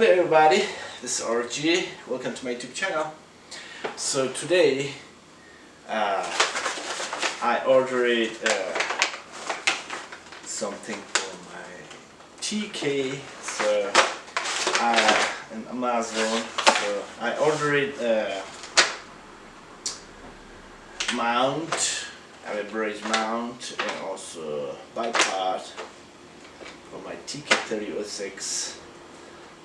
Hello everybody, this is RG. Welcome to my YouTube channel. So today I ordered something for my TK. So in Amazon. So I ordered mount, a bridge mount, and also bipod for my T3x.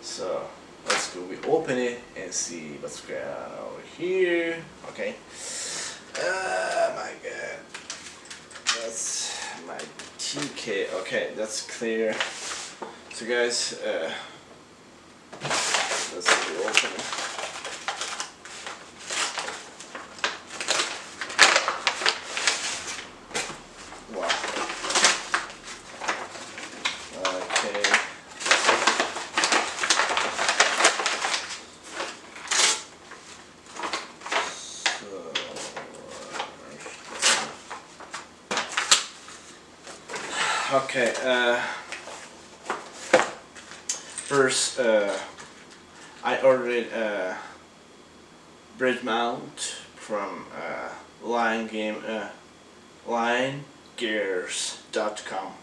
So let's go, we open it and see what's going on over here. Okay. My god. That's my TK. Okay, that's clear. So guys, let's go open it. Okay, first I ordered a bridge mount from linegears.com,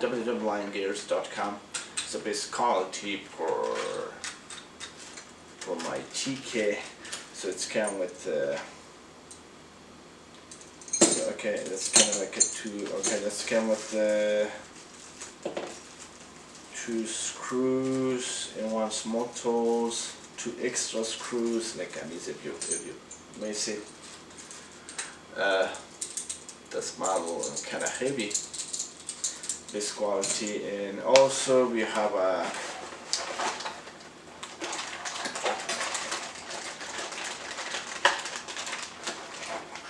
www.linegears.com. It's the best quality for my TK. So it's come with okay, that's kind of like a two. Okay, that's come with two screws and one small tools, two extra screws. Like these, if you may see, that's model and kind of heavy, best quality. And also we have a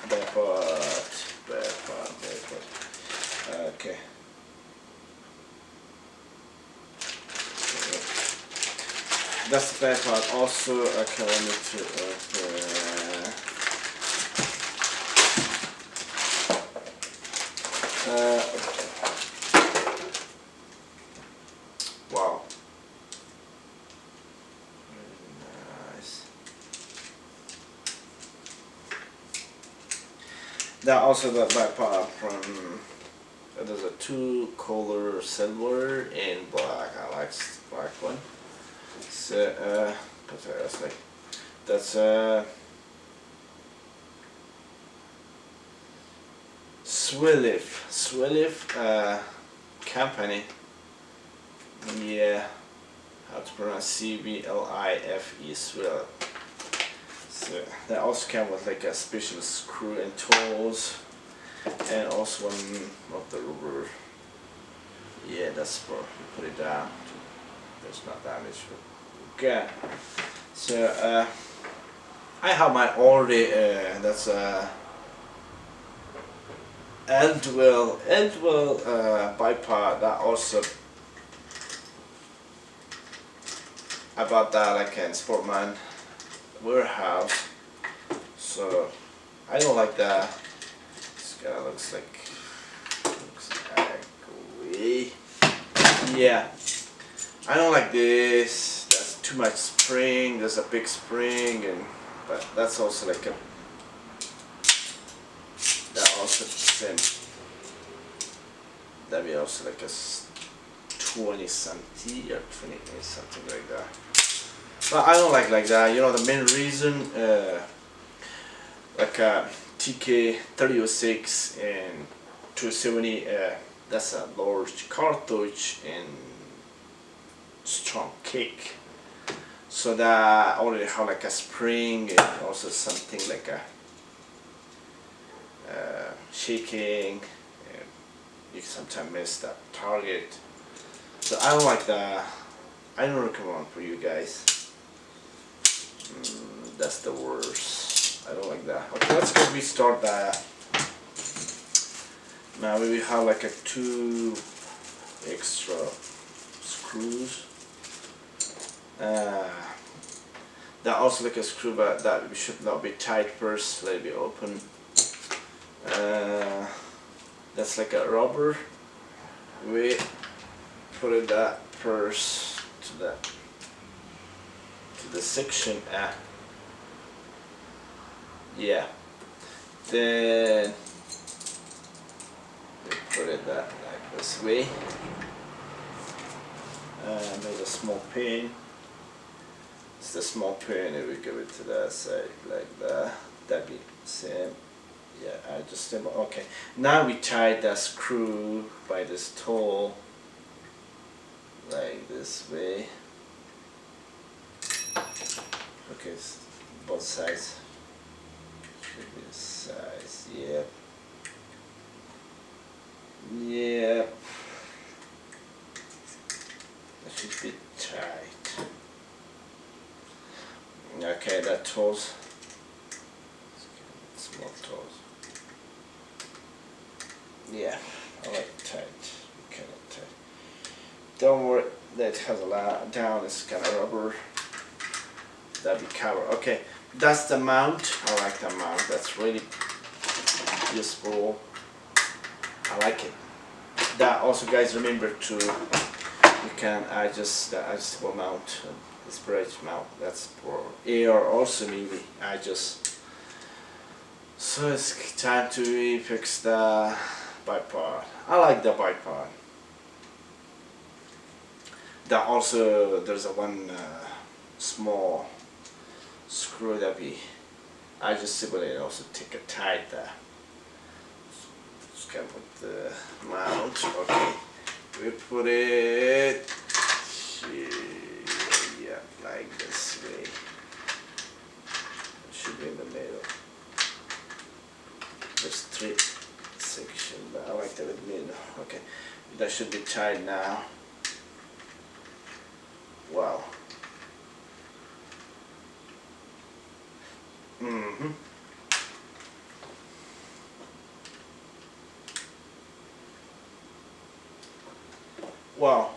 Bipod. Okay. That's the Bipod. Also, okay, let me wow. Very nice. That also the Bipod from. There's a two color, silver and black. I like the black one. So that's CVLIFE company. Yeah, how to pronounce CVLIFE, Swivel. So they also come with like a special screw and tools. And also one of the rubber, yeah, that's for put it down. There's not damage. Okay, so I have my already. That's L12 Bipod. That also I bought that like in Sportman warehouse. So I don't like that. Looks ugly. Yeah, I don't like this. That's too much spring. There's a big spring, but that's also like a. That also same. That be also like a 20 centi or 28 something like that. But I don't like that. You know the main reason, like TK 306 and 270, that's a large cartridge and strong kick. So that already have like a spring and also something like a shaking, and you can sometimes miss that target. So I don't like that. I don't recommend for you guys. That's the worst. I don't like that. Okay, let's go restart that. Now we have like a two extra screws. That also like a screw, but that should not be tight first. Let it be open. That's like a rubber. We put it that first to that to the section. Yeah. Then we put it like this way. Made a small pin. It's the small pin, and we give it to the side like that. That be same. Yeah, adjustable. Okay. Now we tie the screw by this toe, like this way. Okay, both sides should be the size. Yep. Yep. That should be tight. Okay, that toes. Small toes. Yeah, I like it tight. Kind of tight. Don't worry, that has a lot down. It's kind of rubber. That be cover. Okay, that's the mount. I like the mount. That's really useful. I like it. That also, guys, remember to you can adjust the adjustable mount, this bridge mount. That's for air. Also, maybe adjust. So it's time to fix the bipod. I like the bipod. That also there's a one small screw that we adjustable and also take a tight there. Just come with the mount. Okay, we put it yeah, like this way. It should be in the middle. There's 3 sections, but I like that with middle. Okay, that should be tied now. Wow. Wow.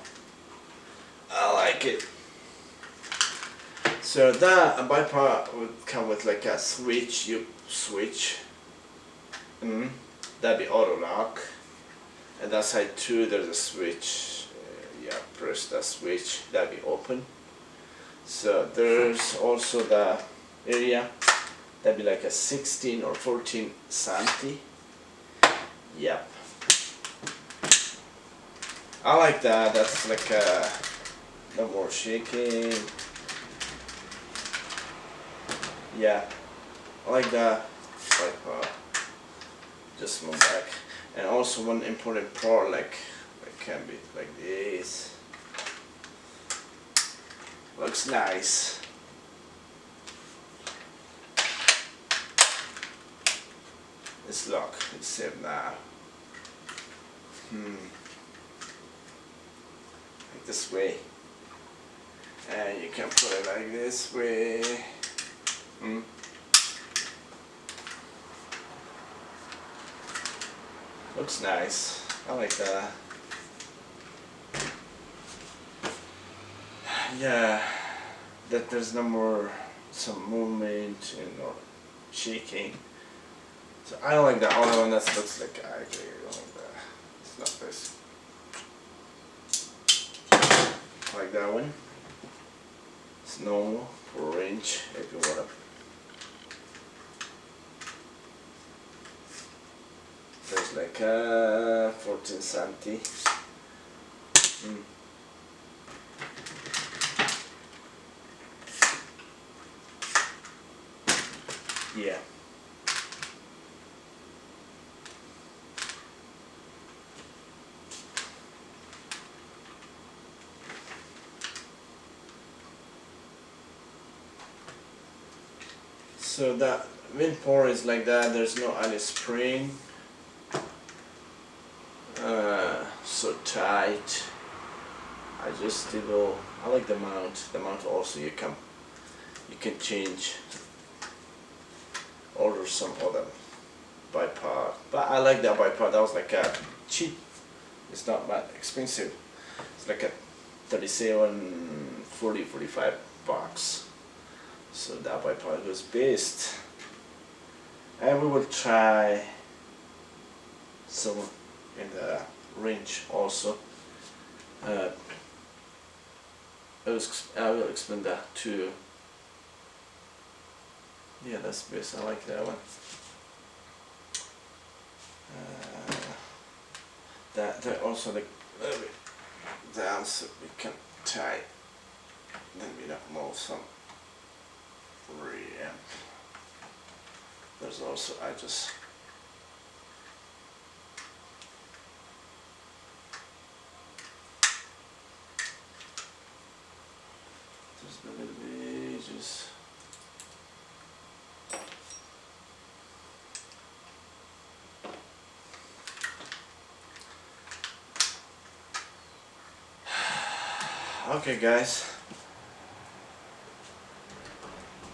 I like it. So that a bipod would come with like a switch. You switch. That'd be auto lock. And that side too, there's a switch. Yeah, press that switch. That'd be open. So there's also the area. That'd be like a 16 or 14 centi. Yep. I like that. That's like no more shaking. Yeah, I like that. Like just move back. And also one important part, like it can be like this. Looks nice. It's locked. It's safe now. Like this way. And you can put it like this way. Looks nice. I like that. Yeah, that there's no more some movement or shaking. So I don't like that other one. That looks like I actually don't like that. It's not this. I like that one. It's normal for range if you wanna. There's like 14 centi. Yeah. So that wind pour is like that. There's no any spring. So tight. Adjustable. I like the mount. The mount also you can change. Order some other bipod. But I like that bipod. That was like a cheap. It's not that expensive. It's like a 37, 40, 45 bucks. So that bipod was best. And we will try some in the range also. I will explain that too. Yeah, that's best. I like that one. That also like a little bit down so we can tie. Then we don't move some preamp. There's also I just a little bit just. Okay guys,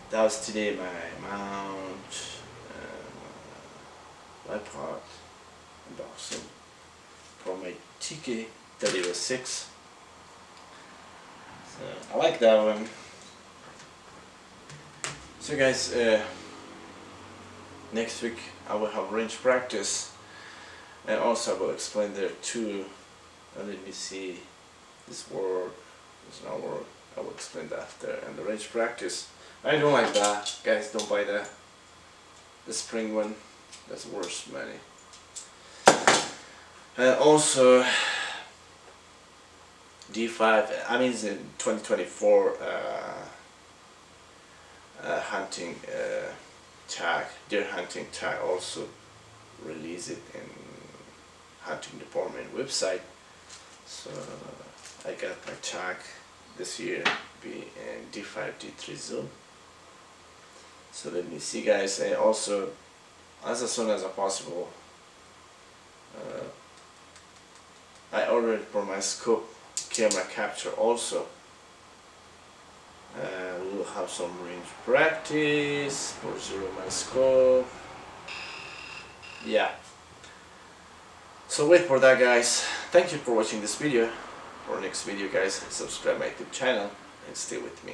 that was today my mount Bipod unboxing for my Tikka 3x. So I like that one. So guys, next week I will have range practice, and also I will explain there too. And let me see this word. It's not work. I will explain that after. And the range practice, I don't like that. Guys, don't buy that. The spring one, that's worth money. And also D5. I mean, it's in 2024 hunting tag, deer hunting tag. Also release it in hunting department website. So I got my tag this year be in D5 D3 zone. So let me see guys, and also as soon as possible I ordered for my scope camera capture also. We'll have some range practice for zero my scope. Yeah, so wait for that guys. Thank you for watching this video. For next video guys, subscribe my YouTube channel and stay with me.